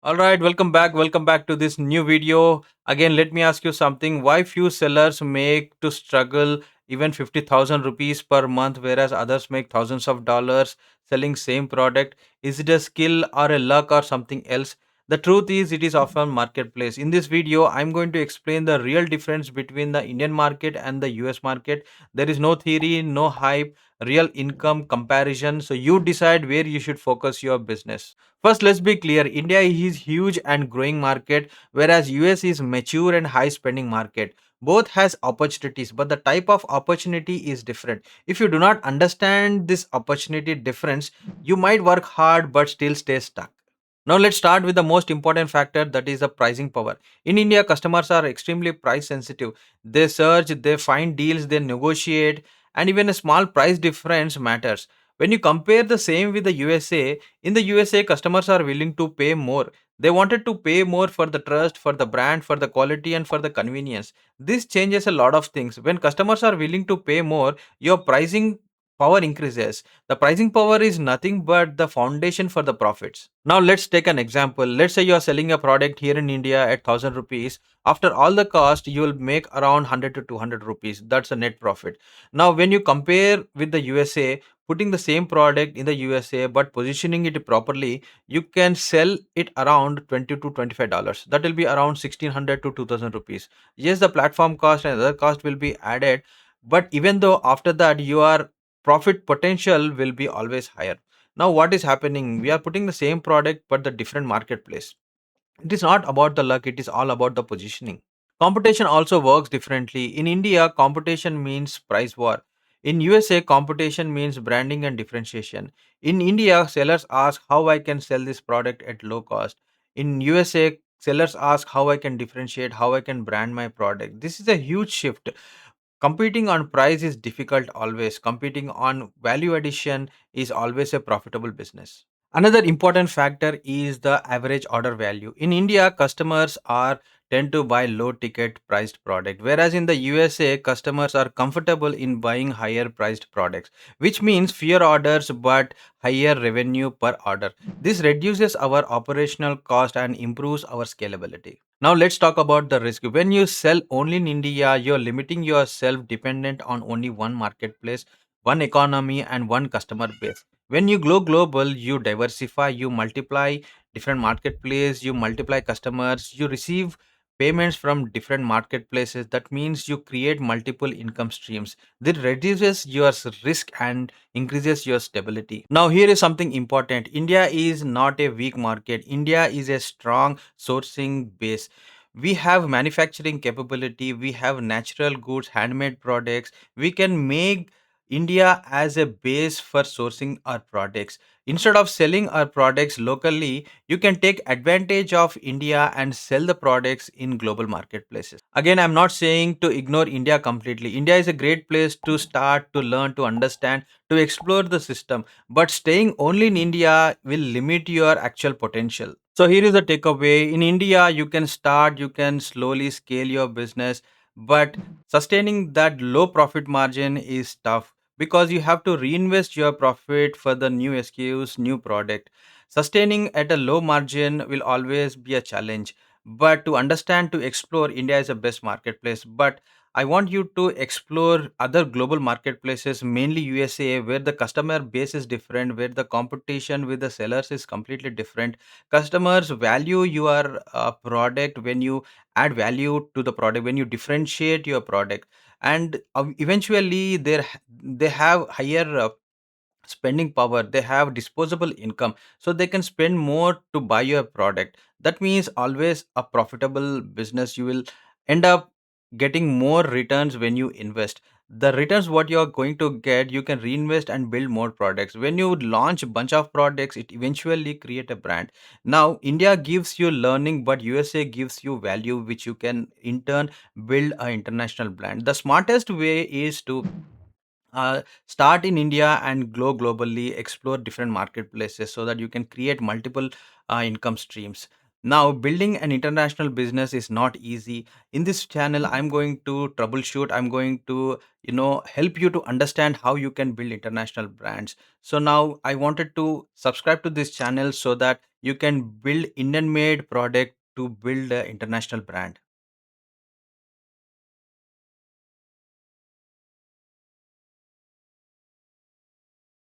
All right, welcome back. Welcome back to this new video. Again, let me ask you something. Why few sellers make to struggle even 50,000 rupees per month, whereas others make thousands of dollars selling same product? Is it a skill or a luck or something else? The truth is, it is often marketplace. In this video, I'm going to explain the real difference between the Indian market and the US market. There is no theory, no hype, real income comparison. So you decide where you should focus your business. First, let's be clear. India is huge and growing market, whereas US is mature and high spending market. Both has opportunities, but the type of opportunity is different. If you do not understand this opportunity difference, you might work hard but still stay stuck. Now let's start with the most important factor, that is the pricing power. In India, customers are extremely price sensitive. They search, they find deals, they negotiate, and even a small price difference matters. When you compare the same with the USA, in the USA, customers are willing to pay more. They wanted to pay more for the trust, for the brand, for the quality, and for the convenience. This changes a lot of things. When customers are willing to pay more, your pricing power increases. The pricing power is nothing but the foundation for the profits. Now let's take an example. Let's say you are selling a product here in India at 1000 rupees. After all the cost, you will make around 100 to 200 rupees. That's a net profit. Now when you compare with the USA, putting the same product in the USA but positioning it properly, you can sell it around 20 to $25. That will be around 1600 to 2000 rupees. Yes, the platform cost and other cost will be added, but even though after that your profit potential will be always higher. Now what is happening? We are putting the same product but the different marketplace. It is not about the luck, it is all about the positioning. Competition also works differently. In India, competition means price war. In USA, competition means branding and differentiation. In India, sellers ask how I can sell this product at low cost. In USA, sellers ask how I can differentiate, how I can brand my product. This is a huge shift. Competing on price is difficult always. Competing on value addition is always a profitable business. Another important factor is the average order value. In India, customers are tend to buy low ticket priced product, whereas in the USA, customers are comfortable in buying higher priced products, which means fewer orders but higher revenue per order. This reduces our operational cost and improves our scalability. Now let's talk about the risk. When you sell only in India, you're limiting yourself dependent on only one marketplace, one economy, and one customer base. When you go global, you diversify, you multiply different marketplaces, you multiply customers, you receive payments from different marketplaces. That means you create multiple income streams. That reduces your risk and increases your stability. Now here is something important. India is not a weak market. India is a strong sourcing base. We have manufacturing capability, we have natural goods, handmade products. We can make India as a base for sourcing our products. Instead of selling our products locally, you can take advantage of India and sell the products in global marketplaces. Again, I'm not saying to ignore India completely. India is a great place to start, to learn, to understand, to explore the system. But staying only in India will limit your actual potential. So here is the takeaway. In India, you can start, you can slowly scale your business, but sustaining that low profit margin is tough because you have to reinvest your profit for the new SKUs, new product. Sustaining at a low margin will always be a challenge. But to understand, to explore, India is the best marketplace. But I want you to explore other global marketplaces, mainly USA, where the customer base is different, where the competition with the sellers is completely different. Customers value your product when you add value to the product, when you differentiate your product, and eventually they have higher spending power, they have disposable income, so they can spend more to buy your product. That means always a profitable business. You will end up getting more returns when you invest. The returns what you are going to get, you can reinvest and build more products. When you launch a bunch of products, it eventually create a brand. Now India gives you learning, but USA gives you value, which you can in turn build an international brand. The smartest way is to start in India and grow globally, explore different marketplaces so that you can create multiple income streams. Now, building an international business is not easy. In this channel, I'm going to troubleshoot. I'm going to, help you to understand how you can build international brands. So now I wanted to subscribe to this channel so that you can build Indian made product to build an international brand.